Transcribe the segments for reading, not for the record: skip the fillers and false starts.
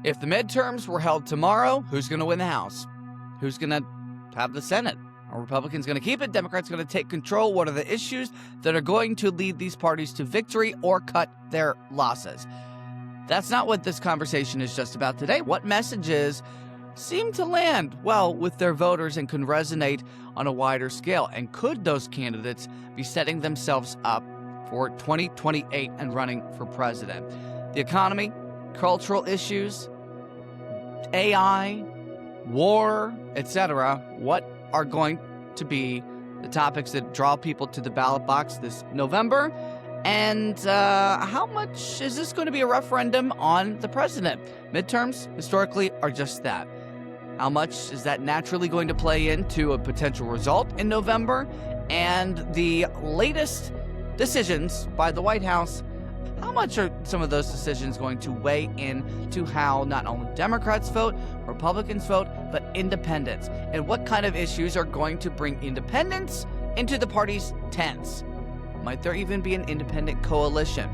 If the midterms were held tomorrow, who's going to win the House? Who's going to have the Senate? Are Republicans going to keep it? Democrats going to take control? What are the issues that are going to lead these parties to victory or cut their losses? That's not what this conversation is just about today. What messages seem to land well with their voters and can resonate on a wider scale? And could those candidates be setting themselves up for 2028 and running for president? The economy, cultural issues, AI, war, etc. What are going to be the topics that draw people to the ballot box this November? And how much is this going to be a referendum on the president? Midterms, historically, are just that. How much is that naturally going to play into a potential result in November? And the latest decisions by the White House, how much are some of those decisions going to weigh in to how not only Democrats vote, Republicans vote, but independents? And what kind of issues are going to bring independents into the party's tents? Might there even be an independent coalition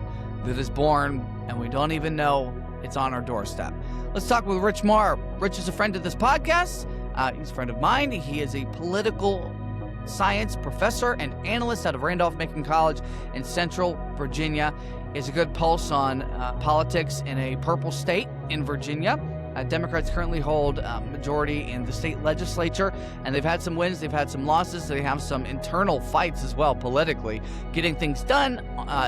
that is born and we don't even know it's on our doorstep? Let's talk with Rich Meagher. Rich is a friend of this podcast. He's a friend of mine. He is a political science professor and analyst out of Randolph-Macon College in Central Virginia. He has a good pulse on politics in a purple state in Virginia. Democrats currently hold majority in the state legislature, and they've had some wins, they've had some losses, they have some internal fights as well politically, getting things done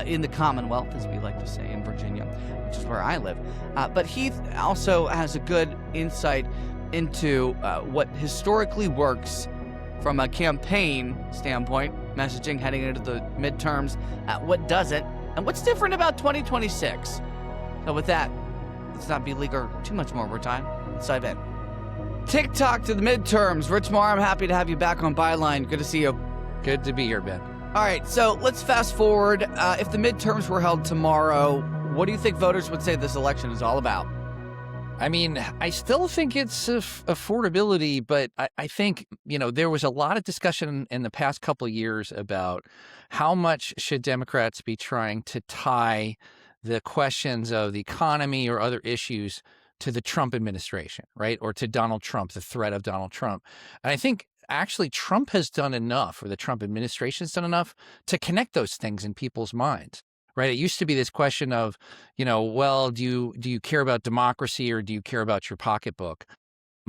in the Commonwealth, as we like to say in Virginia, which is where I live. But he also has a good insight into what historically works from a campaign standpoint, messaging heading into the midterms, what doesn't, and what's different about 2026. So with that, let's not beleaguer too much more of our time. Let's dive in. TikTok to the midterms. Rich Meagher, I'm happy to have you back on Byline. Good to see you. Good to be here, Ben. All right, so let's fast forward. If the midterms were held tomorrow, what do you think voters would say this election is all about? I mean, I still think it's affordability, but I think, there was a lot of discussion in the past couple of years about how much should Democrats be trying to tie the questions of the economy or other issues to the Trump administration, right? Or to Donald Trump, the threat of Donald Trump. And I think actually Trump has done enough, or the Trump administration has done enough to connect those things in people's minds, right? It used to be this question of, well, do you care about democracy or do you care about your pocketbook?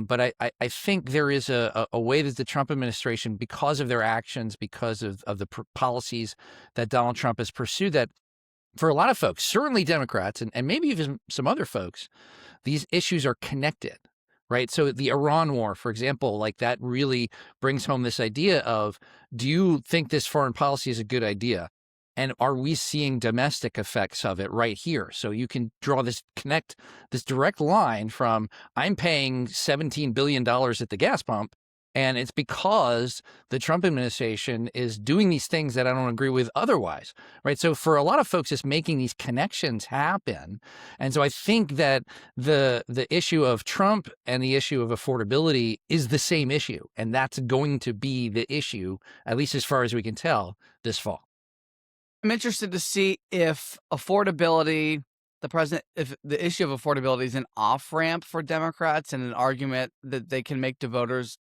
But I think there is a way that the Trump administration, because of their actions, because of the policies that Donald Trump has pursued, that for a lot of folks, certainly Democrats, and maybe even some other folks, these issues are connected, right? So the Iran war, for example, like that really brings home this idea of, do you think this foreign policy is a good idea? And are we seeing domestic effects of it right here? So you can connect this direct line from, I'm paying $17 billion at the gas pump, and it's because the Trump administration is doing these things that I don't agree with otherwise, right? So for a lot of folks, it's making these connections happen. And so I think that the issue of Trump and the issue of affordability is the same issue. And that's going to be the issue, at least as far as we can tell, this fall. I'm interested to see if affordability, if the issue of affordability is an off-ramp for Democrats and an argument that they can make to voters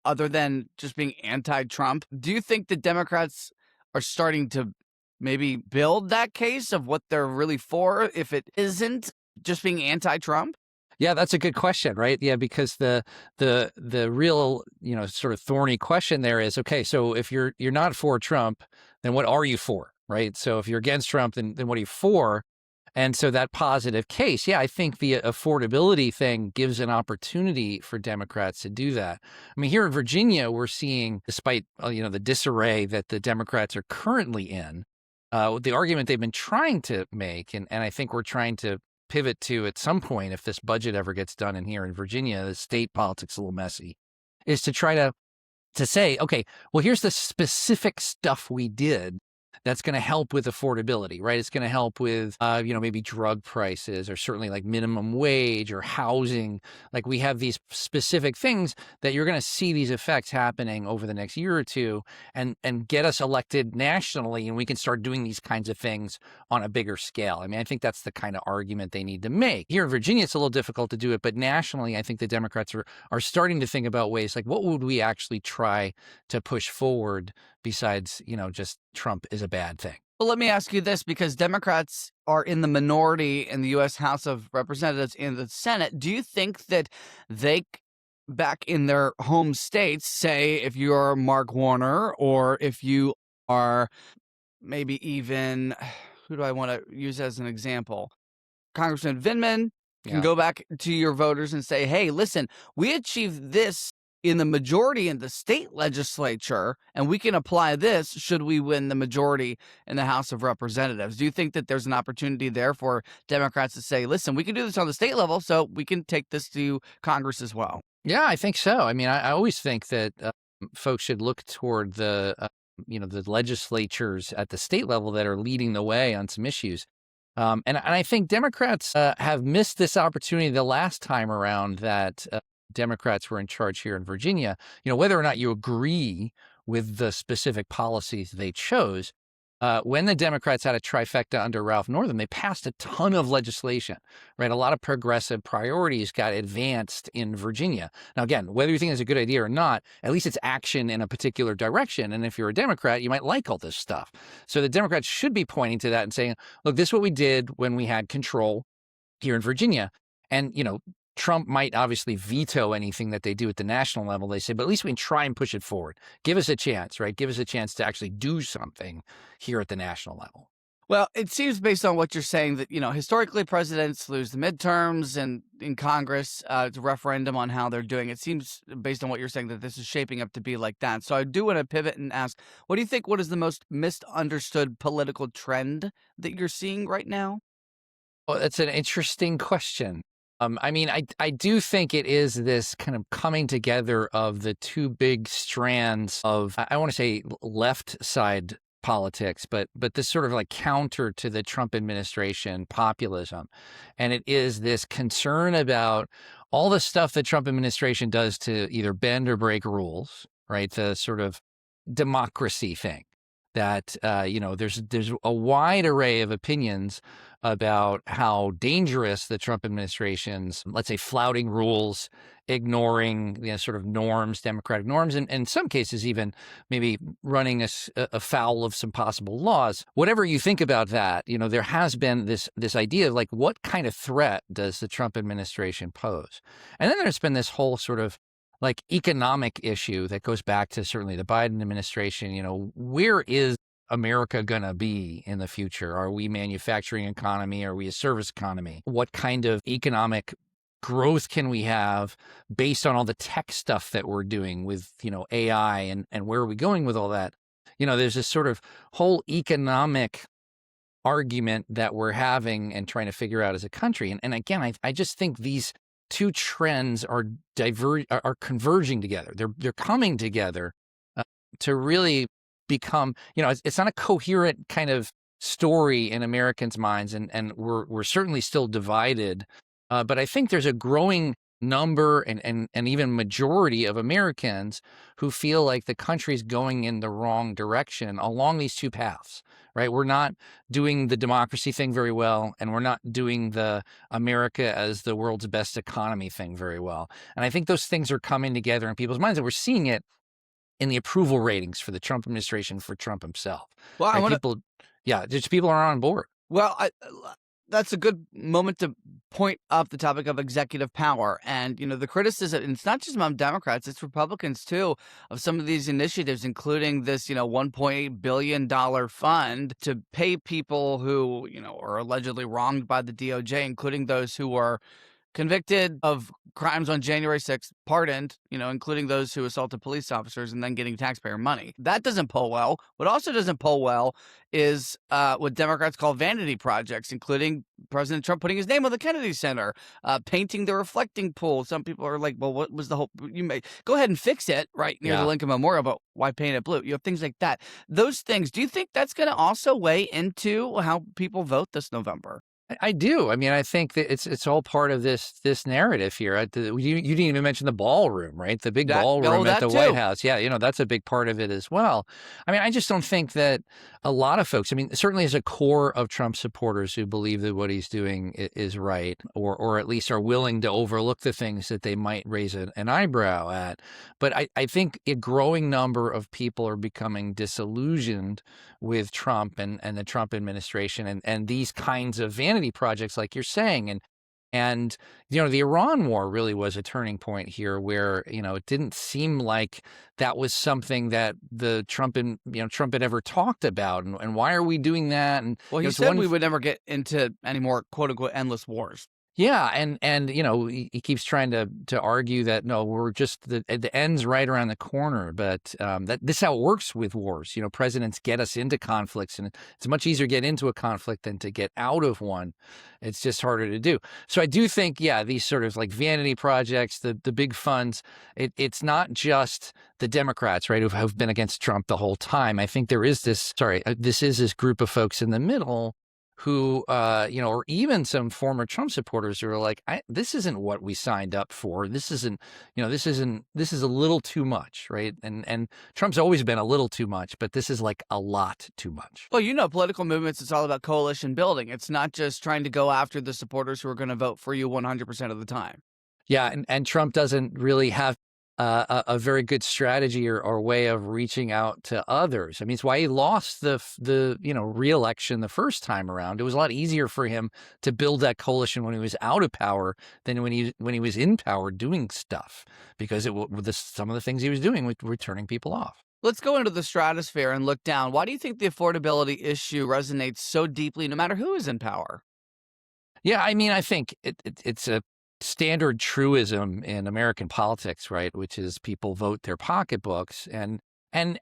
other than just being anti-Trump. Do you think the Democrats are starting to maybe build that case of what they're really for if it isn't just being anti-Trump? Yeah, that's a good question, right? Yeah, because the real, sort of thorny question there is, okay, so if you're not for Trump, then what are you for, right? So if you're against Trump, then what are you for? And so that positive case, yeah, I think the affordability thing gives an opportunity for Democrats to do that. I mean, here in Virginia, we're seeing, despite, the disarray that the Democrats are currently in, the argument they've been trying to make, and I think we're trying to pivot to at some point, if this budget ever gets done in here in Virginia, the state politics is a little messy, is to try to say, okay, well, here's the specific stuff we did that's going to help with affordability, right? It's going to help with, maybe drug prices, or certainly like minimum wage or housing. Like, we have these specific things that you're going to see these effects happening over the next year or two, and get us elected nationally, and we can start doing these kinds of things on a bigger scale. I mean, I think that's the kind of argument they need to make. Here in Virginia, it's a little difficult to do it, but nationally, I think the Democrats are starting to think about ways like, what would we actually try to push forward besides, just Trump is a bad thing. Well, let me ask you this, because Democrats are in the minority in the U.S. House of Representatives and the Senate. Do you think that back in their home states, say if you're Mark Warner, or if you are maybe even, who do I want to use as an example? Congressman Vindman can Yeah. go back to your voters and say, hey, listen, we achieved this in the majority in the state legislature, and we can apply this should we win the majority in the House of Representatives. Do you think that there's an opportunity there for Democrats to say, listen, we can do this on the state level, so we can take this to Congress as well? Yeah, I think so. I mean, I always think that folks should look toward the legislatures at the state level that are leading the way on some issues. And I think Democrats have missed this opportunity the last time around that Democrats were in charge here in Virginia. Whether or not you agree with the specific policies they chose, when the Democrats had a trifecta under Ralph Northam, they passed a ton of legislation, right? A lot of progressive priorities got advanced in Virginia. Now, again, whether you think it's a good idea or not, at least it's action in a particular direction. And if you're a Democrat, you might like all this stuff. So the Democrats should be pointing to that and saying, look, this is what we did when we had control here in Virginia. And, Trump might obviously veto anything that they do at the national level. They say, but at least we can try and push it forward. Give us a chance, right? Give us a chance to actually do something here at the national level. Well, it seems based on what you're saying that, historically presidents lose the midterms and in Congress, it's a referendum on how they're doing. It seems based on what you're saying that this is shaping up to be like that. So I do want to pivot and ask, what do you think, what is the most misunderstood political trend that you're seeing right now? Well, that's an interesting question. I do think it is this kind of coming together of the two big strands of, I want to say left side politics, but this sort of like counter to the Trump administration populism. And it is this concern about all the stuff the Trump administration does to either bend or break rules, right? The sort of democracy thing that, there's a wide array of opinions about how dangerous the Trump administration's, let's say, flouting rules, ignoring sort of norms, democratic norms, and in some cases even maybe running afoul of some possible laws. Whatever you think about that, there has been this idea of like, what kind of threat does the Trump administration pose? And then there's been this whole sort of like economic issue that goes back to certainly the Biden administration. Where is America going to be in the future? Are we a manufacturing economy? Are we a service economy? What kind of economic growth can we have based on all the tech stuff that we're doing with, AI, and where are we going with all that? There's this sort of whole economic argument that we're having and trying to figure out as a country. And again, I just think these two trends are converging together. They're coming together to really become, it's not a coherent kind of story in Americans' minds, and we're certainly still divided. But I think there's a growing number and even majority of Americans who feel like the country's going in the wrong direction along these two paths, right? We're not doing the democracy thing very well, and we're not doing the America as the world's best economy thing very well. And I think those things are coming together in people's minds, and we're seeing it in the approval ratings for the Trump administration, for Trump himself. Well, right? People are on board. Well, that's a good moment to point up the topic of executive power. And, the criticism, and it's not just among Democrats, it's Republicans too, of some of these initiatives, including this, $1.8 billion fund to pay people who, are allegedly wronged by the DOJ, including those who are convicted of crimes on January 6th, pardoned, including those who assaulted police officers and then getting taxpayer money. That doesn't poll well. What also doesn't poll well is what Democrats call vanity projects, including President Trump putting his name on the Kennedy Center, painting the reflecting pool. Some people are like, well, what was the whole, you may go ahead and fix it right near the Lincoln Memorial, but why paint it blue? Things like that. Those things, do you think that's going to also weigh into how people vote this November? I do. I mean, I think that it's all part of this narrative here. You didn't even mention the ballroom, right? The big ballroom at the White House. Yeah, that's a big part of it as well. I mean, I just don't think that a lot of folks, I mean, certainly there's a core of Trump supporters who believe that what he's doing is right, or at least are willing to overlook the things that they might raise an eyebrow at. But I think a growing number of people are becoming disillusioned with Trump and the Trump administration and these kinds of vanity projects like you're saying. And the Iran war really was a turning point here where, it didn't seem like that was something that Trump had ever talked about. And why are we doing that? And he said we would never get into any more quote unquote endless wars. Yeah, and he keeps trying to argue that no, we're just the end's right around the corner, but that this is how it works with wars. Presidents get us into conflicts, and it's much easier to get into a conflict than to get out of one. It's just harder to do. So I do think, these sort of like vanity projects, the big funds, it's not just the Democrats, right, who've been against Trump the whole time. I think there is this group of folks in the middle who, or even some former Trump supporters who are like, this isn't what we signed up for. This is a little too much, right? And Trump's always been a little too much, but this is like a lot too much. Well, political movements, it's all about coalition building. It's not just trying to go after the supporters who are going to vote for you 100% of the time. Yeah, and Trump doesn't really have a very good strategy or way of reaching out to others. I mean, it's why he lost the re-election the first time around. It was a lot easier for him to build that coalition when he was out of power than when he was in power doing stuff, because some of the things he was doing were turning people off. Let's go into the stratosphere and look down. Why do you think the affordability issue resonates so deeply no matter who is in power? Yeah, I mean, I think it's a standard truism in American politics, right? Which is people vote their pocketbooks. And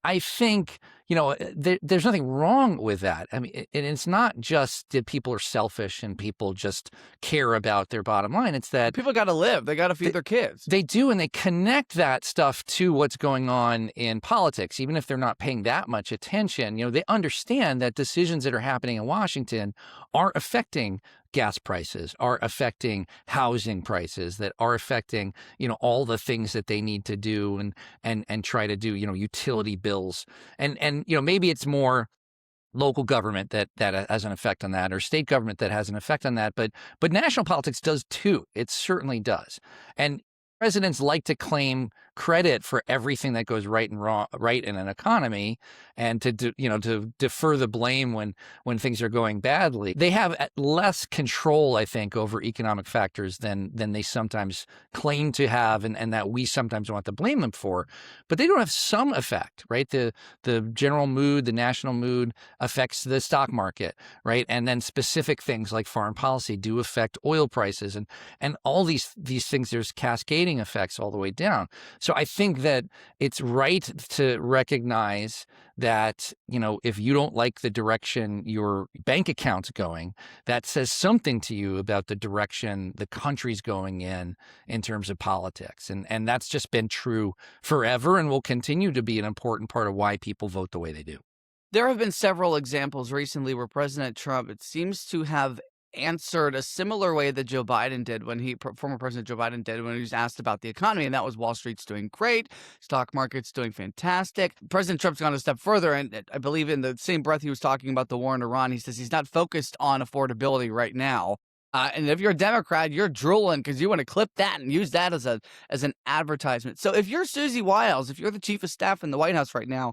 I think, there's nothing wrong with that. I mean, and it's not just that people are selfish and people just care about their bottom line. It's that people got to live. They got to feed their kids. They do. And they connect that stuff to what's going on in politics, even if they're not paying that much attention. They understand that decisions that are happening in Washington are affecting gas prices, are affecting housing prices, that are affecting, all the things that they need to do and try to do, utility bills. And maybe it's more local government that has an effect on that, or state government that has an effect on that. But national politics does too. It certainly does. And presidents like to claim credit for everything that goes right in an economy, and to defer the blame when things are going badly. They have less control, I think, over economic factors than they sometimes claim to have, and that we sometimes want to blame them for. But they don't have some effect, right? The general mood, the national mood affects the stock market, right? And then specific things like foreign policy do affect oil prices, and all these things. There's cascading effects all the way down. So I think that it's right to recognize that, if you don't like the direction your bank account's going, that says something to you about the direction the country's going in terms of politics. And that's just been true forever and will continue to be an important part of why people vote the way they do. There have been several examples recently where President Trump, it seems to have answered a similar way that Joe Biden did former President Joe Biden did when he was asked about the economy, and that was Wall Street's doing great, stock market's doing fantastic. President Trump's gone a step further, and I believe in the same breath he was talking about the war in Iran, he says he's not focused on affordability right now. And if you're a Democrat, you're drooling because you want to clip that and use that as an advertisement. So if you're Susie Wiles, if you're the chief of staff in the White House right now,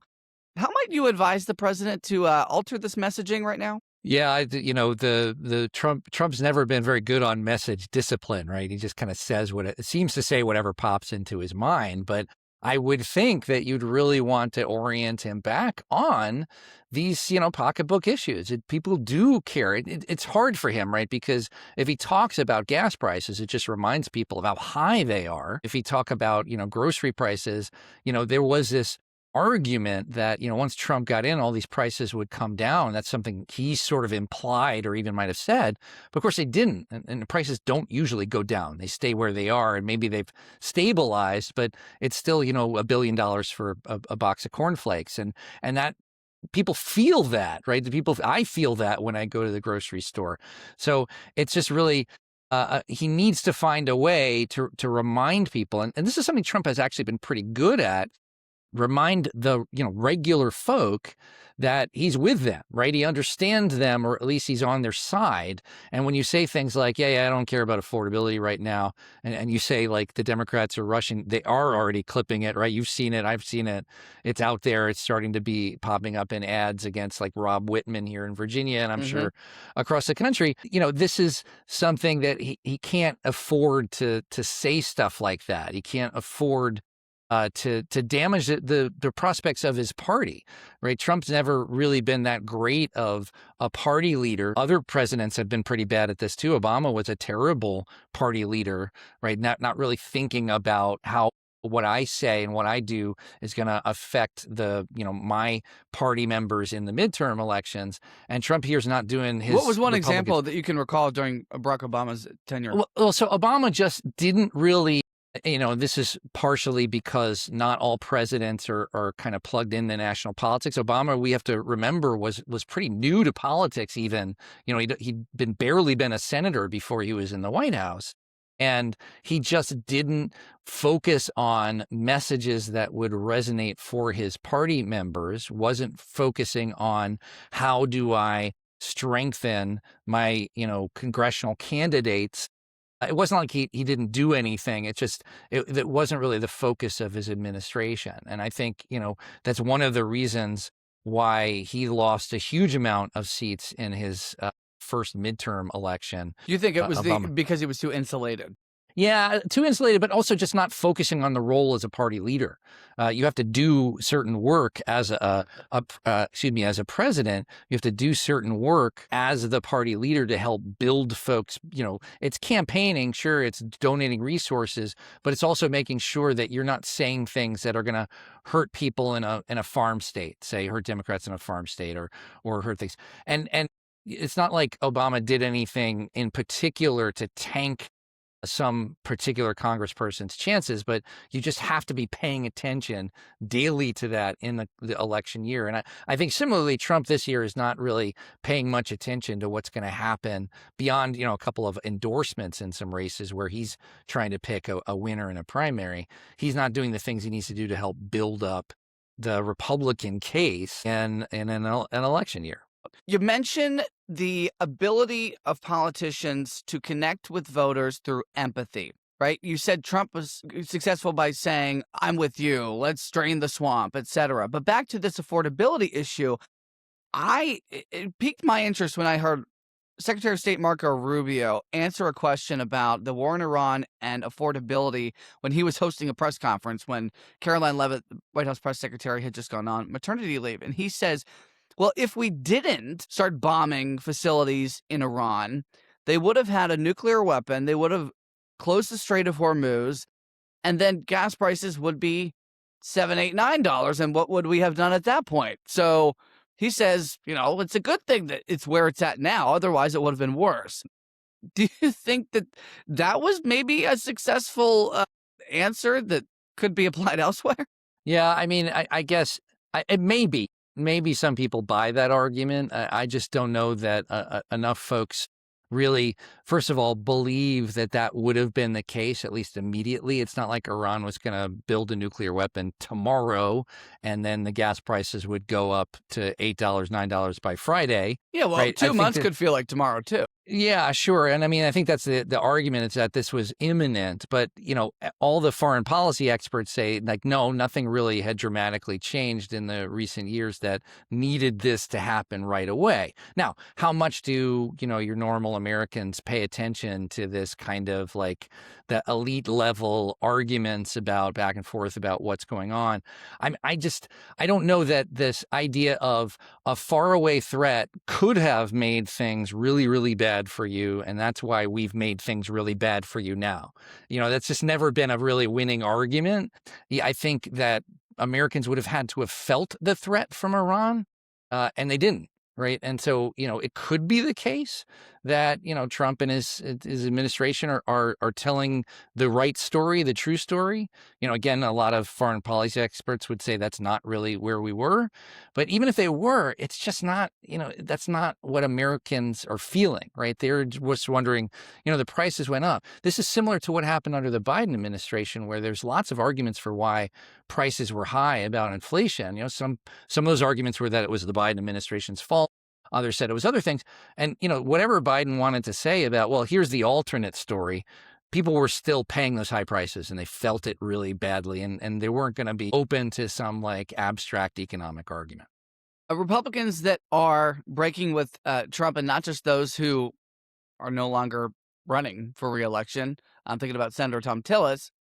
how might you advise the president to alter this messaging right now? Yeah, the Trump's never been very good on message discipline, right? He just kind of says seems to say whatever pops into his mind. But I would think that you'd really want to orient him back on these, pocketbook issues. People do care. It's hard for him, right? Because if he talks about gas prices, it just reminds people of how high they are. If he talk about, grocery prices, there was this argument that, once Trump got in, all these prices would come down. That's something he sort of implied or even might have said. But of course they didn't. And the prices don't usually go down. They stay where they are, and maybe they've stabilized, but it's still, $1 billion for a box of cornflakes. And that people feel that, right? I feel that when I go to the grocery store. So it's just really, he needs to find a way to remind people. And this is something Trump has actually been pretty good at. Remind the regular folk that he's with them, right? He understands them, or at least he's on their side. And when you say things like, yeah, I don't care about affordability right now, and you say like the Democrats are rushing, they are already clipping it, right? You've seen it, I've seen it. It's out there. It's starting to be popping up in ads against like Rob Whitman here in Virginia, and I'm sure across the country. This is something that he can't afford to say stuff like that. He can't afford to damage the prospects of his party, right? Trump's never really been that great of a party leader. Other presidents have been pretty bad at this too. Obama was a terrible party leader, right? Not really thinking about how what I say and what I do is going to affect my party members in the midterm elections. And Trump here is not doing his. What was one example that you can recall during Barack Obama's tenure? Well, so Obama just didn't really. This is partially because not all presidents are kind of plugged into national politics. Obama, we have to remember, was pretty new to politics even. He'd barely been a senator before he was in the White House. And he just didn't focus on messages that would resonate for his party members, wasn't focusing on how do I strengthen my, congressional candidates. It wasn't like he didn't do anything. It wasn't really the focus of his administration. And I think, that's one of the reasons why he lost a huge amount of seats in his first midterm election. You think it was because he was too insulated? Yeah, too insulated, but also just not focusing on the role as a party leader. You have to do certain work as as a president. You have to do certain work as the party leader to help build folks. It's campaigning, sure, it's donating resources, but it's also making sure that you're not saying things that are going to hurt people in a farm state, say hurt Democrats in a farm state, or hurt things. And it's not like Obama did anything in particular to tank some particular congressperson's chances, but you just have to be paying attention daily to that in the election year. And I think similarly, Trump this year is not really paying much attention to what's going to happen beyond, a couple of endorsements in some races where he's trying to pick a winner in a primary. He's not doing the things he needs to do to help build up the Republican case in an election year. You mentioned the ability of politicians to connect with voters through empathy, right? You said Trump was successful by saying, I'm with you, let's drain the swamp, etc. But back to this affordability issue, it piqued my interest when I heard Secretary of State Marco Rubio answer a question about the war in Iran and affordability when he was hosting a press conference when Caroline Leavitt, the White House press secretary, had just gone on maternity leave. And he says, well, if we didn't start bombing facilities in Iran, they would have had a nuclear weapon. They would have closed the Strait of Hormuz, and then gas prices would be $7, $8, $9. And what would we have done at that point? So he says, it's a good thing that it's where it's at now. Otherwise, it would have been worse. Do you think that was maybe a successful answer that could be applied elsewhere? Yeah, I mean, I guess it may be. Maybe some people buy that argument. I just don't know that enough folks really, first of all, believe that would have been the case, at least immediately. It's not like Iran was going to build a nuclear weapon tomorrow and then the gas prices would go up to $8, $9 by Friday. Yeah, well, right? 2 months could feel like tomorrow, too. Yeah, sure. And I mean, I think that's the argument is that this was imminent, but all the foreign policy experts say like, no, nothing really had dramatically changed in the recent years that needed this to happen right away. Now, how much do, your normal Americans pay attention to this kind of like the elite level arguments about back and forth about what's going on? I don't know that this idea of a faraway threat could have made things really, really bad for you. And that's why we've made things really bad for you now. That's just never been a really winning argument. Yeah, I think that Americans would have had to have felt the threat from Iran, and they didn't. Right. And so, it could be the case that, Trump and his administration are telling the right story, the true story. Again, a lot of foreign policy experts would say that's not really where we were. But even if they were, it's just not, that's not what Americans are feeling. Right. They're just wondering, the prices went up. This is similar to what happened under the Biden administration, where there's lots of arguments for why prices were high about inflation. Some of those arguments were that it was the Biden administration's fault. Others said it was other things. And, whatever Biden wanted to say about, well, here's the alternate story, people were still paying those high prices and they felt it really badly. And they weren't going to be open to some like abstract economic argument. Republicans that are breaking with Trump, and not just those who are no longer running for re-election. I'm thinking about Senator Tom Tillis.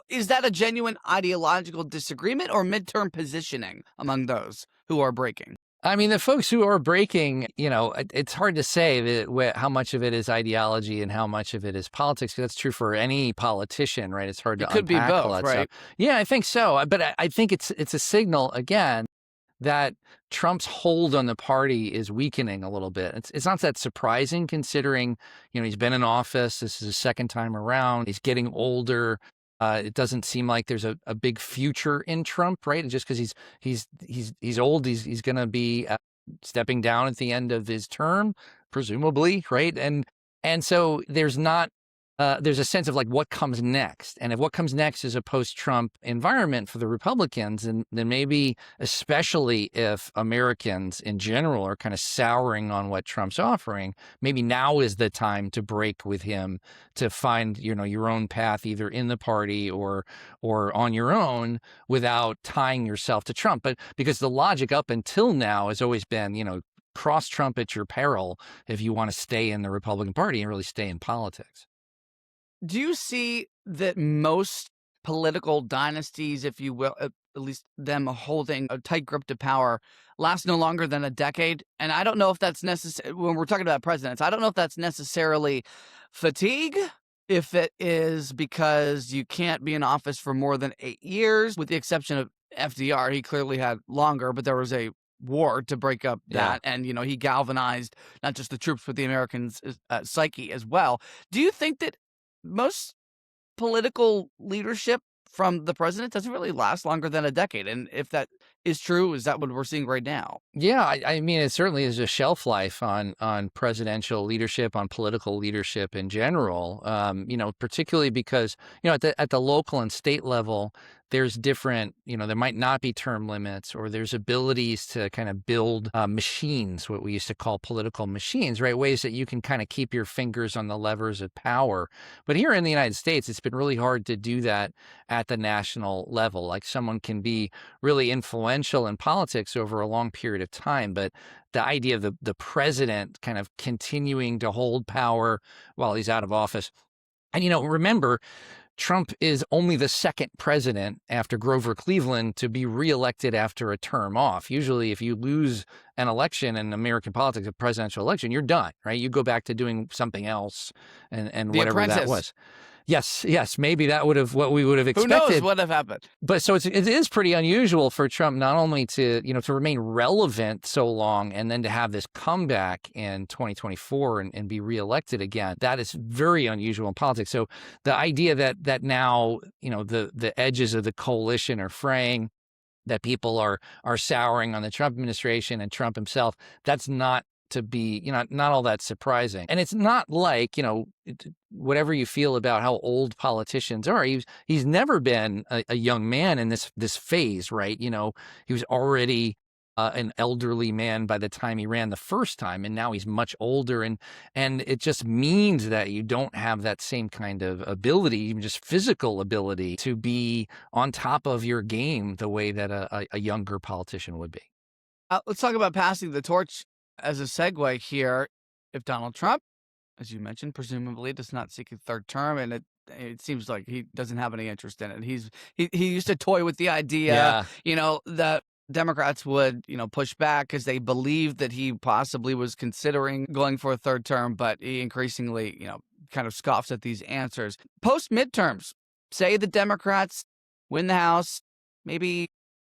Is that a genuine ideological disagreement or midterm positioning among those who are breaking? I mean, the folks who are breaking, it's hard to say how much of it is ideology and how much of it is politics. Because that's true for any politician, right? It's hard to unpack be both, all that right? stuff. Yeah, I think so. But I think it's a signal again that Trump's hold on the party is weakening a little bit. It's not that surprising considering, he's been in office. This is his second time around. He's getting older. It doesn't seem like there's a big future in Trump, right? Just because he's old, he's going to be stepping down at the end of his term, presumably, right? And so there's a sense of like what comes next. And if what comes next is a post-Trump environment for the Republicans, then maybe, especially if Americans in general are kind of souring on what Trump's offering, maybe now is the time to break with him to find, your own path either in the party or on your own without tying yourself to Trump. But because the logic up until now has always been, cross Trump at your peril if you want to stay in the Republican Party and really stay in politics. Do you see that most political dynasties, if you will, at least them holding a tight grip to power, last no longer than a decade? And I don't know if that's necessary when we're talking about presidents. I don't know if that's necessarily fatigue, if it is because you can't be in office for more than 8 years, with the exception of FDR. He clearly had longer, but there was a war to break up that. Yeah. And, he galvanized not just the troops, but the Americans' psyche as well. Do you think that most political leadership from the president doesn't really last longer than a decade? And if that is true, is that what we're seeing right now? Yeah, I mean, it certainly is a shelf life on presidential leadership, on political leadership in general. Particularly because at the local and state level, there's different. There might not be term limits, or there's abilities to kind of build machines, what we used to call political machines, right? Ways that you can kind of keep your fingers on the levers of power. But here in the United States, it's been really hard to do that at the national level. Like someone can be really influential in politics over a long period of time, but the idea of the president kind of continuing to hold power while he's out of office. And, remember, Trump is only the second president after Grover Cleveland to be reelected after a term off. Usually, if you lose an election in American politics, a presidential election, you're done, right? You go back to doing something else and whatever that was. Yes, maybe that would have what we would have expected. Who knows what have happened? But so it is pretty unusual for Trump not only to to remain relevant so long and then to have this comeback in 2024 and be reelected again. That is very unusual in politics. So the idea that now the edges of the coalition are fraying, that people are souring on the Trump administration and Trump himself, that's not to be, not all that surprising. And it's not like, whatever you feel about how old politicians are, he's never been a young man in this phase, right? He was already an elderly man by the time he ran the first time, and now he's much older, and it just means that you don't have that same kind of ability, even just physical ability, to be on top of your game the way that a younger politician would be. Let's talk about passing the torch as a segue here. If Donald Trump, as you mentioned, presumably does not seek a third term, and it seems like he doesn't have any interest in it. He used to toy with the idea, that Democrats would, push back because they believed that he possibly was considering going for a third term, but he increasingly, kind of scoffs at these answers. Post midterms, say the Democrats win the House, maybe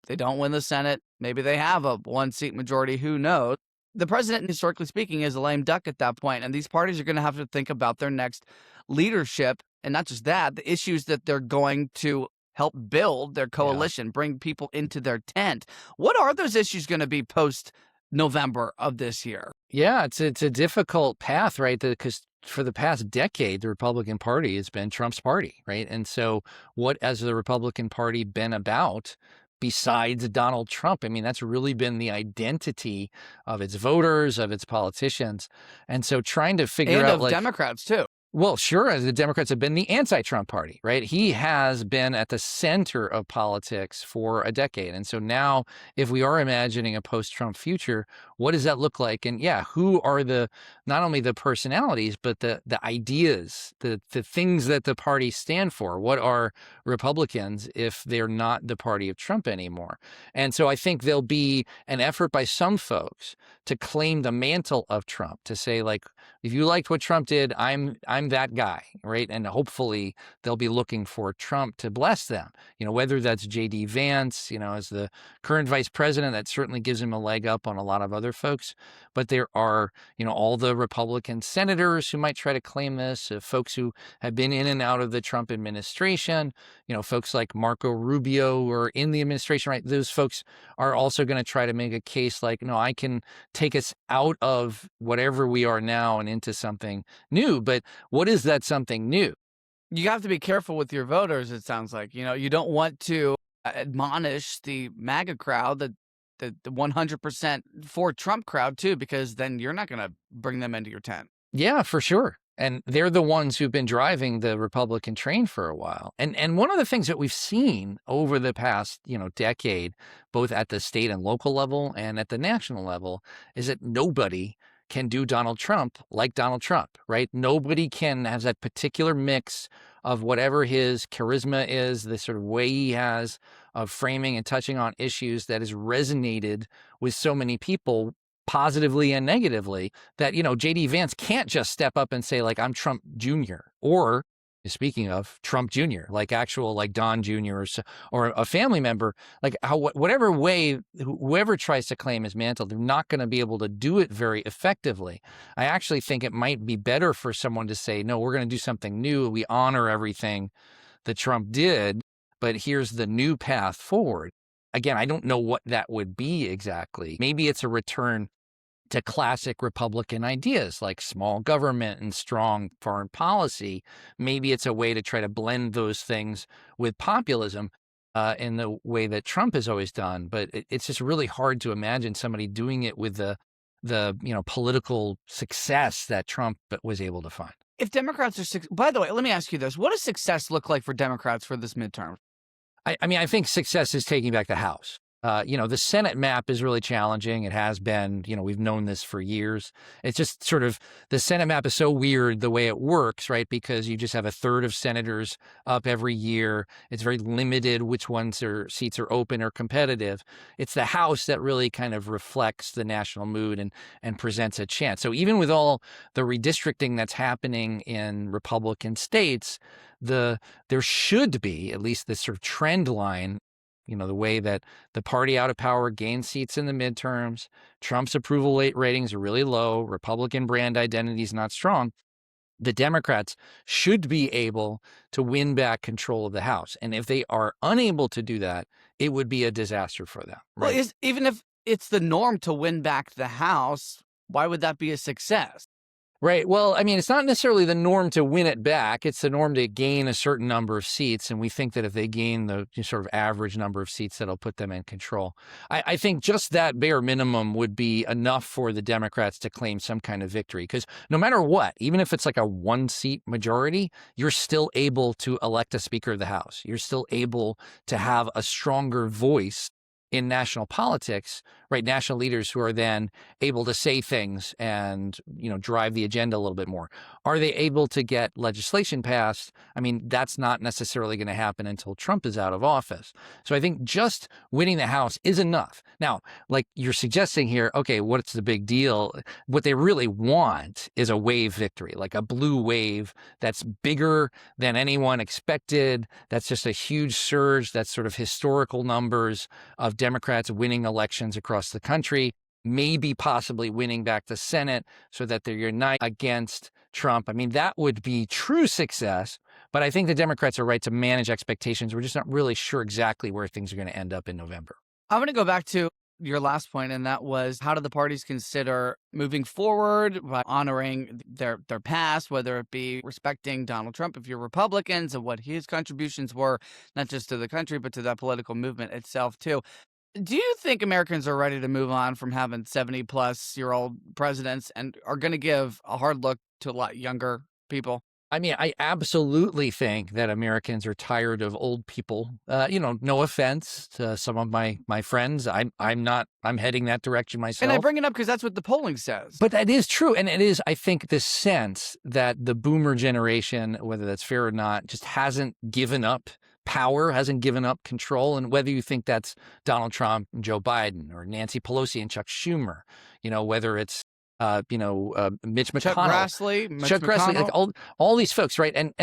they don't win the Senate, maybe they have a one-seat majority, who knows? The president, historically speaking, is a lame duck at that point, and these parties are going to have to think about their next leadership, and not just that, the issues that they're going to help build their coalition, bring people into their tent. What are those issues going to be post November of this year? Yeah, it's a difficult path, right? Because for the past decade, the Republican Party has been Trump's party, right? And so what has the Republican Party been about besides Donald Trump? I mean, that's really been the identity of its voters, of its politicians. And so trying to figure out, of Democrats, too. Well, sure, as the Democrats have been the anti-Trump party, right? He has been at the center of politics for a decade. And so now, if we are imagining a post-Trump future, what does that look like? And who are not only the personalities, but the ideas, the things that the party stand for? What are Republicans if they're not the party of Trump anymore? And so I think there'll be an effort by some folks to claim the mantle of Trump, to say, like, if you liked what Trump did, I'm that guy, right? And hopefully they'll be looking for Trump to bless them, whether that's J.D. Vance, as the current vice president, that certainly gives him a leg up on a lot of other folks. But there are, all the Republican senators who might try to claim this, folks who have been in and out of the Trump administration, folks like Marco Rubio who are in the administration, right? Those folks are also going to try to make a case like, no, I can take us out of whatever we are now and into something new. But what is that something new? You have to be careful with your voters, it sounds like. You don't want to admonish the MAGA crowd, the 100% for Trump crowd, too, because then you're not going to bring them into your tent. Yeah, for sure. And they're the ones who've been driving the Republican train for a while. And one of the things that we've seen over the past, decade, both at the state and local level and at the national level, is that nobody can do Donald Trump like Donald Trump, right? Nobody can have that particular mix of whatever his charisma is, the sort of way he has of framing and touching on issues that has resonated with so many people, positively and negatively, that, J.D. Vance can't just step up and say, like, I'm Trump Jr. Or, speaking of Trump Jr., like actual, like Don Jr. or a family member, like whatever way, whoever tries to claim his mantle, they're not going to be able to do it very effectively. I actually think it might be better for someone to say, no, we're going to do something new. We honor everything that Trump did, but here's the new path forward. Again, I don't know what that would be exactly. Maybe it's a return to classic Republican ideas like small government and strong foreign policy. Maybe it's a way to try to blend those things with populism in the way that Trump has always done. But it's just really hard to imagine somebody doing it with the political success that Trump was able to find. If Democrats are, by the way, let me ask you this. What does success look like for Democrats for this midterm? I think success is taking back the House. The Senate map is really challenging. It has been, we've known this for years. It's just sort of, the Senate map is so weird the way it works, right? Because you just have a third of senators up every year. It's very limited which seats are open or competitive. It's the House that really kind of reflects the national mood and presents a chance. So even with all the redistricting that's happening in Republican states, there should be at least this sort of trend line, the way that the party out of power gains seats in the midterms, Trump's approval ratings are really low, Republican brand identity is not strong. The Democrats should be able to win back control of the House. And if they are unable to do that, it would be a disaster for them. Right? Well, even if it's the norm to win back the House, why would that be a success? Right. Well, I mean, it's not necessarily the norm to win it back. It's the norm to gain a certain number of seats. And we think that if they gain the sort of average number of seats, that'll put them in control. I think just that bare minimum would be enough for the Democrats to claim some kind of victory. Because no matter what, even if it's like a 1-seat majority, you're still able to elect a Speaker of the House. You're still able to have a stronger voice in national politics, right? National leaders who are then able to say things and, drive the agenda a little bit more. Are they able to get legislation passed? I mean, that's not necessarily going to happen until Trump is out of office. So I think just winning the House is enough. Now, like you're suggesting here, okay, what's the big deal? What they really want is a wave victory, like a blue wave that's bigger than anyone expected. That's just a huge surge. That's sort of historical numbers of Democrats winning elections across the country, maybe possibly winning back the Senate so that they're united against Trump. I mean, that would be true success, but I think the Democrats are right to manage expectations. We're just not really sure exactly where things are going to end up in November. I'm going to go back to your last point, and that was, how do the parties consider moving forward by honoring their past, whether it be respecting Donald Trump if you're Republicans and what his contributions were, not just to the country, but to that political movement itself too. Do you think Americans are ready to move on from having 70-plus-year-old presidents and are going to give a hard look to a lot younger people? I mean, I absolutely think that Americans are tired of old people. No offense to some of my friends. I'm heading that direction myself. And I bring it up because that's what the polling says. But that is true. And it is, I think, this sense that the boomer generation, whether that's fair or not, just hasn't given up power, hasn't given up control. And whether you think that's Donald Trump and Joe Biden or Nancy Pelosi and Chuck Schumer, whether it's Mitch McConnell, Chuck Grassley, like all these folks, right? And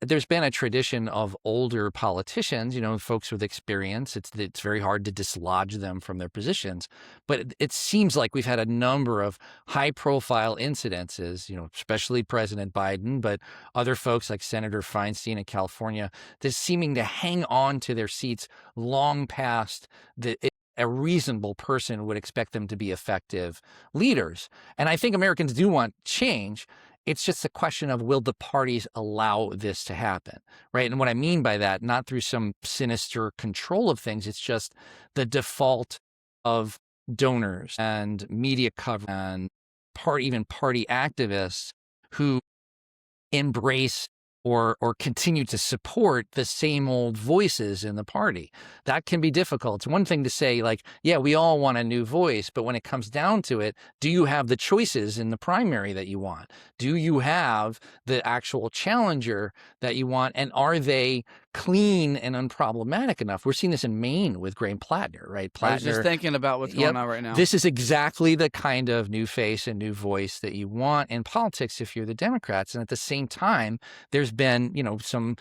there's been a tradition of older politicians, folks with experience. It's very hard to dislodge them from their positions, but it seems like we've had a number of high-profile incidences, especially President Biden, but other folks like Senator Feinstein in California, that's seeming to hang on to their seats long past a reasonable person would expect them to be effective leaders. And I think Americans do want change. It's just a question of, will the parties allow this to happen, right? And what I mean by that, not through some sinister control of things, it's just the default of donors and media coverage and even party activists who embrace or continue to support the same old voices in the party. That can be difficult. It's one thing to say, like, yeah, we all want a new voice, but when it comes down to it, do you have the choices in the primary that you want? Do you have the actual challenger that you want? And are they clean and unproblematic enough? We're seeing this in Maine with Graham Plattner, right? I was just thinking about what's going on right now. This is exactly the kind of new face and new voice that you want in politics if you're the Democrats. And at the same time, there's been, some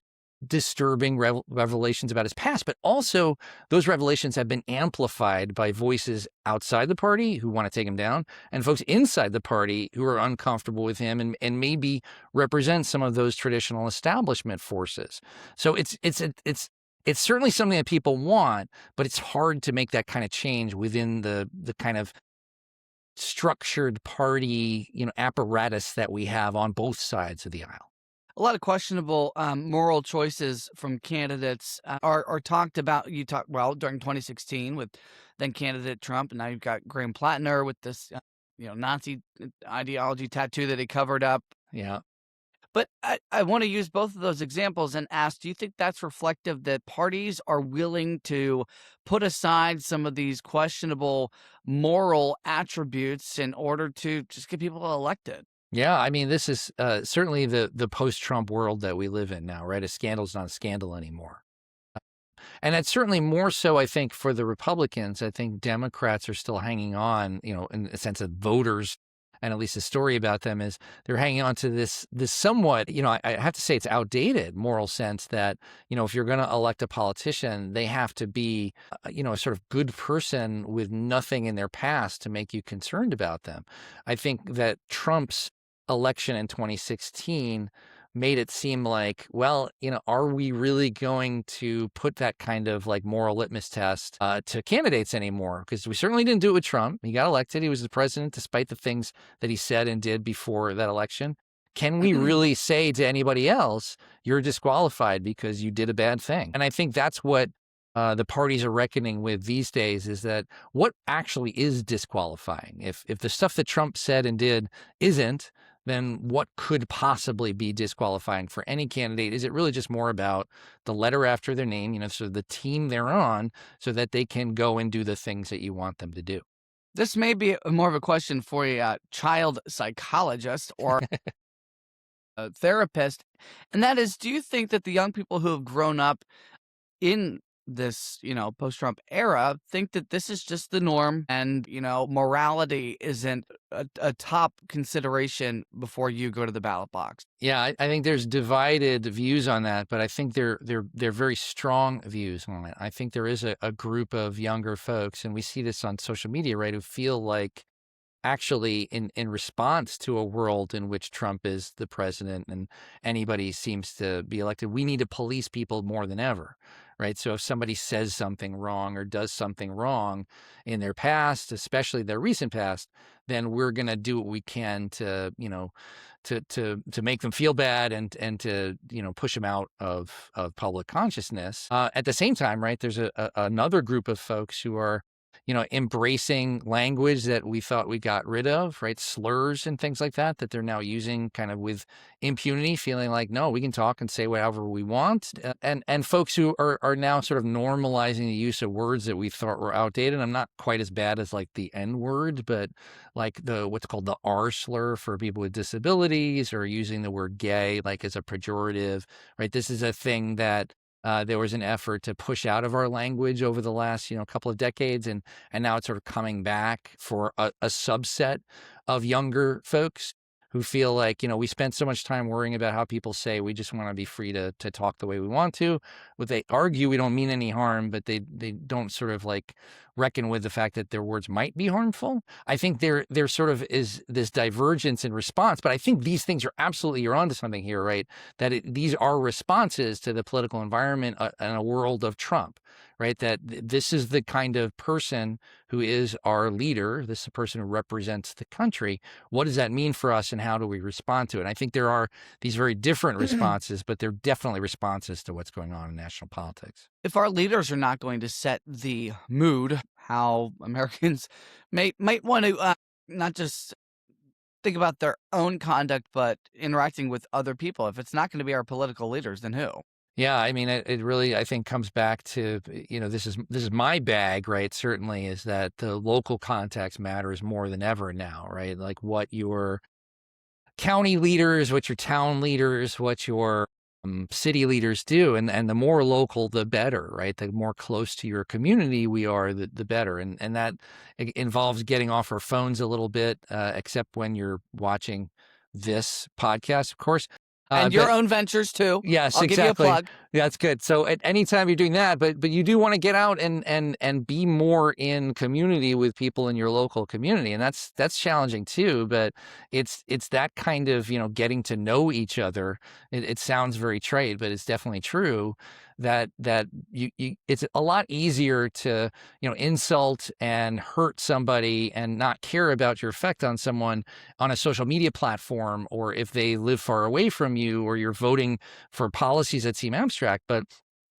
disturbing revelations about his past, but also those revelations have been amplified by voices outside the party who want to take him down and folks inside the party who are uncomfortable with him and maybe represent some of those traditional establishment forces. So it's certainly something that people want, but it's hard to make that kind of change within the kind of structured party, apparatus that we have on both sides of the aisle. A lot of questionable moral choices from candidates are talked about. During 2016 with then candidate Trump, and now you've got Graham Plattner with this, Nazi ideology tattoo that he covered up. Yeah. But I want to use both of those examples and ask, do you think that's reflective that parties are willing to put aside some of these questionable moral attributes in order to just get people elected? Yeah, I mean, this is certainly the post-Trump world that we live in now, right? A scandal's not a scandal anymore. And it's certainly more so, I think, for the Republicans. I think Democrats are still hanging on, in a sense of voters. And at least the story about them is they're hanging on to this somewhat, I have to say it's outdated moral sense that, if you're going to elect a politician, they have to be, a sort of good person with nothing in their past to make you concerned about them. I think that Trump's election in 2016 made it seem like, well, are we really going to put that kind of like moral litmus test to candidates anymore? Because we certainly didn't do it with Trump. He got elected. He was the president despite the things that he said and did before that election. Can we really say to anybody else, you're disqualified because you did a bad thing? And I think that's what the parties are reckoning with these days, is that what actually is disqualifying? If the stuff that Trump said and did isn't, then what could possibly be disqualifying for any candidate? Is it really just more about the letter after their name, so the team they're on, so that they can go and do the things that you want them to do? This may be more of a question for a child psychologist or a therapist, and that is, do you think that the young people who have grown up in this, post-Trump era think that this is just the norm and, morality isn't a top consideration before you go to the ballot box? Yeah, I think there's divided views on that, but I think they're very strong views on it. I think there is a group of younger folks, and we see this on social media, right, who feel like actually in response to a world in which Trump is the president and anybody seems to be elected, we need to police people more than ever, right? So if somebody says something wrong or does something wrong in their past, especially their recent past, then we're going to do what we can to, to make them feel bad and to, push them out of public consciousness. At the same time, right, there's another group of folks who are embracing language that we thought we got rid of, right? Slurs and things like that they're now using kind of with impunity, feeling like, no, we can talk and say whatever we want. And folks who are now sort of normalizing the use of words that we thought were outdated. I'm not quite as bad as like the N word, but like what's called the R slur for people with disabilities, or using the word gay like as a pejorative, right? This is a thing that there was an effort to push out of our language over the last, couple of decades, and now it's sort of coming back for a subset of younger folks who feel like, we spent so much time worrying about how people say we just want to be free to talk the way we want to. What they argue, we don't mean any harm, but they don't sort of like reckon with the fact that their words might be harmful. I think there sort of is this divergence in response, but I think these things are absolutely, you're onto something here, right? That these are responses to the political environment in a world of Trump, right? That this is the kind of person who is our leader. This is the person who represents the country. What does that mean for us, and how do we respond to it? And I think there are these very different responses, but they're definitely responses to what's going on in national politics. If our leaders are not going to set the mood, how Americans might want to not just think about their own conduct, but interacting with other people. If it's not going to be our political leaders, then who? Yeah, I mean, it really, I think, comes back to, this is my bag, right? Certainly, is that the local context matters more than ever now, right? Like what your county leaders, what your town leaders, what your city leaders do, and the more local, the better, right? The more close to your community we are, the better, and that involves getting off our phones a little bit, except when you're watching this podcast, of course. And your own ventures too. Yes, I'll exactly. give you a plug. Yeah, that's good. So at any time you're doing that, but you do want to get out and be more in community with people in your local community, and that's challenging too. But it's that kind of getting to know each other. It sounds very trite, but it's definitely true. That you it's a lot easier to insult and hurt somebody and not care about your effect on someone on a social media platform, or if they live far away from you, or you're voting for policies that seem abstract. But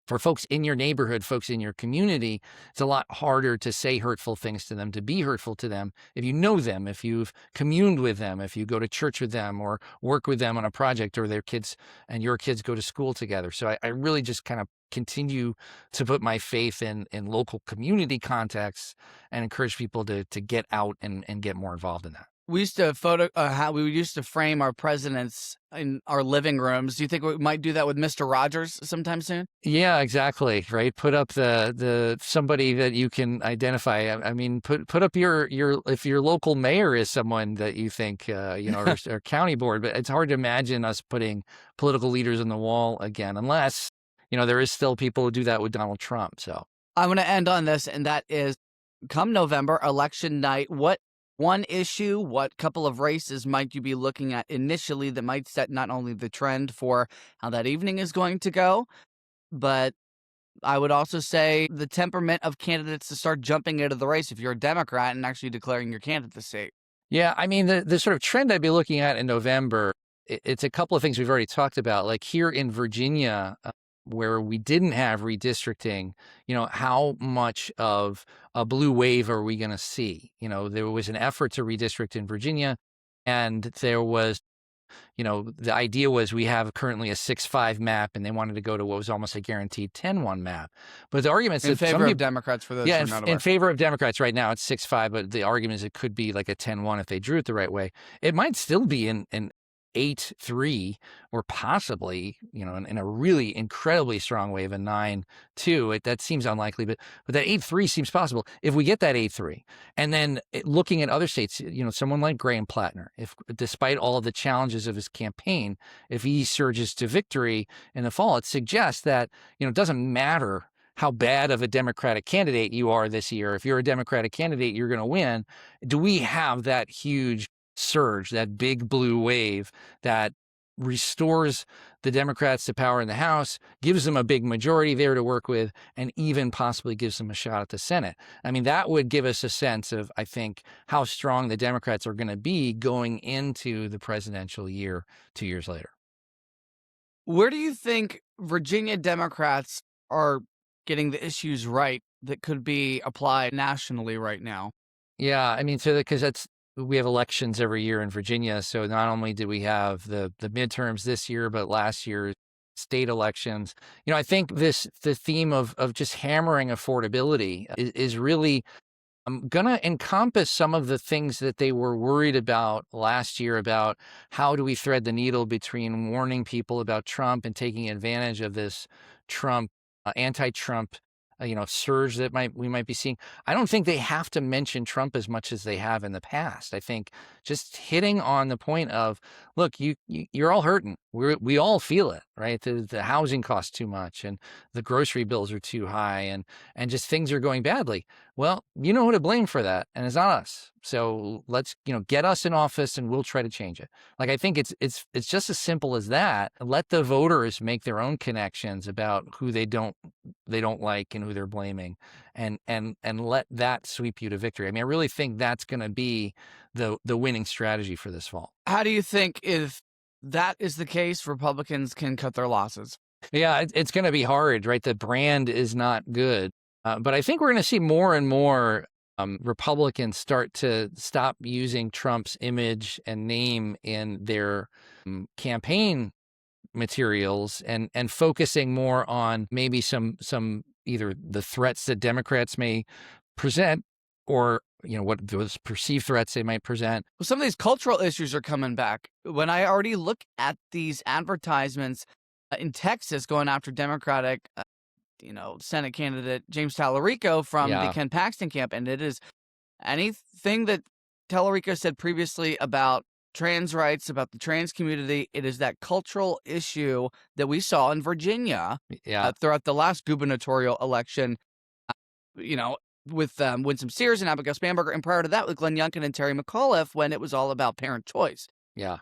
for folks in your neighborhood, folks in your community, it's a lot harder to say hurtful things to them, to be hurtful to them, if you know them, if you've communed with them, if you go to church with them or work with them on a project, or their kids and your kids go to school together. So I really just kind of continue to put my faith in local community contexts and encourage people to get out and get more involved in that. We used to how we used to frame our presidents in our living rooms. Do you think we might do that with Mr. Rogers sometime soon? Yeah, exactly. Right. Put up the somebody that you can identify. I mean, put up your if your local mayor is someone that you think or county board. But it's hard to imagine us putting political leaders on the wall again, unless there is still people who do that with Donald Trump. So I want to end on this, and that is, come November, election night, what one issue, what couple of races might you be looking at initially that might set not only the trend for how that evening is going to go, but I would also say the temperament of candidates to start jumping into the race if you're a Democrat and actually declaring your candidacy. Yeah, I mean, the sort of trend I'd be looking at in November, it's a couple of things we've already talked about. Like here in Virginia, where we didn't have redistricting, how much of a blue wave are we going to see? There was an effort to redistrict in Virginia, and there was, the idea was we have currently a 6-5 map, and they wanted to go to what was almost a guaranteed 10-1 map. But the argument is in favor of Democrats for those. yeah, who are not aware. in favor of Democrats right now, it's 6-5, but the argument is it could be like a 10-1 if they drew it the right way. It might still be an 8-3, or possibly, in a really incredibly strong wave, a 9-2. That seems unlikely, but that 8-3 seems possible if we get that 8-3. And then looking at other states, someone like Graham Plattner, if despite all of the challenges of his campaign, if he surges to victory in the fall, it suggests that, it doesn't matter how bad of a Democratic candidate you are this year. If you're a Democratic candidate, you're going to win. Do we have that huge surge, that big blue wave that restores the Democrats to power in the House, gives them a big majority there to work with, and even possibly gives them a shot at the Senate? I mean, that would give us a sense of, I think, how strong the Democrats are going to be going into the presidential year 2 years later. Where do you think Virginia Democrats are getting the issues right that could be applied nationally right now? Yeah, I mean, because we have elections every year in Virginia. So not only did we have the midterms this year, but last year state elections. I think the theme of just hammering affordability is really going to encompass some of the things that they were worried about last year about how do we thread the needle between warning people about Trump and taking advantage of this Trump, anti-Trump surge that we might be seeing. I don't think they have to mention Trump as much as they have in the past. I think just hitting on the point of, look, you're all hurting. We all feel it, right? The housing costs too much, and the grocery bills are too high, and just things are going badly. Well, you know who to blame for that, and it's not us. So let's get us in office, and we'll try to change it. Like, I think it's just as simple as that. Let the voters make their own connections about who they don't like and who they're blaming, and let that sweep you to victory. I mean, I really think that's going to be the winning strategy for this fall. How do you think, if that is the case, Republicans can cut their losses? Yeah, it's going to be hard, right? The brand is not good. But I think we're going to see more and more Republicans start to stop using Trump's image and name in their campaign materials and focusing more on maybe some either the threats that Democrats may present, or what those perceived threats they might present. Well, some of these cultural issues are coming back. When I already look at these advertisements in Texas going after Democratic Senate candidate James Tallarico from the Ken Paxton camp, and it is anything that Tallarico said previously about trans rights, about the trans community. It is that cultural issue that we saw in Virginia throughout the last gubernatorial election, with Winsome Sears and Abigail Spanberger, and prior to that with Glenn Youngkin and Terry McAuliffe, when it was all about parent choice. Yeah.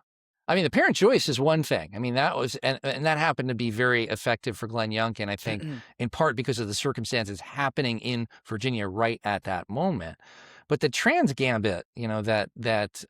I mean, the parent choice is one thing. I mean, that was, and that happened to be very effective for Glenn Youngkin, I think, in part because of the circumstances happening in Virginia right at that moment. But the trans gambit, that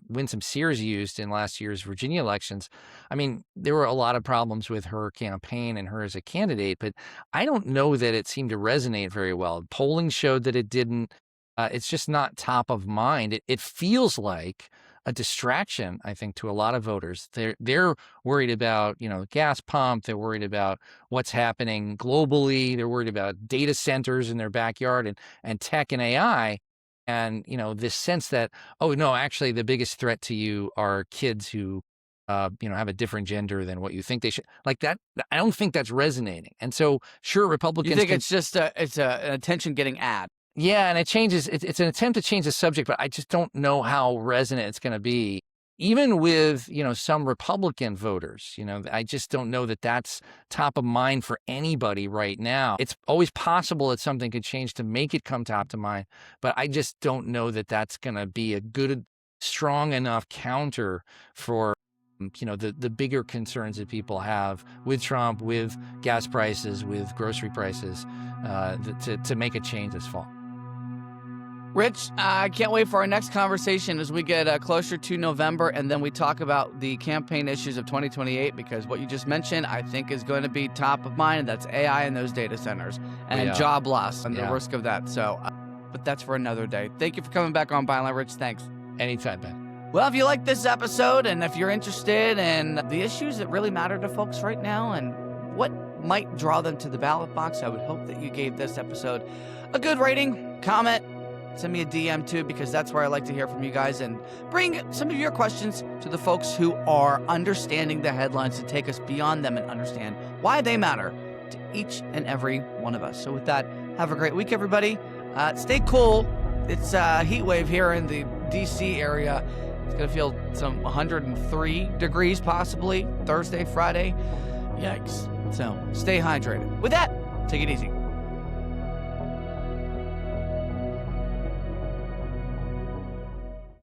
Winsome Sears used in last year's Virginia elections, I mean, there were a lot of problems with her campaign and her as a candidate, but I don't know that it seemed to resonate very well. Polling showed that it didn't. It's just not top of mind. It feels like a distraction, I think, to a lot of voters. They're worried about, gas pump. They're worried about what's happening globally. They're worried about data centers in their backyard and tech and AI. And, this sense that, oh, no, actually, the biggest threat to you are kids who, have a different gender than what you think they should. Like that, I don't think that's resonating. And so, sure, Republicans. You think it's just an attention-getting ad? Yeah, and it changes. It's an attempt to change the subject, but I just don't know how resonant it's going to be even with, some Republican voters, I just don't know that that's top of mind for anybody right now. It's always possible that something could change to make it come top to mind, but I just don't know that that's going to be a good, strong enough counter for the bigger concerns that people have with Trump, with gas prices, with grocery prices, to make a change this fall. Rich, I can't wait for our next conversation as we get closer to November, and then we talk about the campaign issues of 2028, because what you just mentioned, I think, is going to be top of mind, and that's AI and those data centers and job loss and the risk of that. So, but that's for another day. Thank you for coming back on Byline, Rich. Thanks. Anytime, Ben. Well, if you like this episode, and if you're interested in the issues that really matter to folks right now and what might draw them to the ballot box, I would hope that you gave this episode a good rating, comment, send me a DM too, because that's where I like to hear from you guys, and bring some of your questions to the folks who are understanding the headlines to take us beyond them and understand why they matter to each and every one of us. So with that, have a great week, everybody. Stay cool. It's a heat wave here in the DC area. It's going to feel some 103 degrees possibly Thursday, Friday. Yikes. So stay hydrated. With that, take it easy.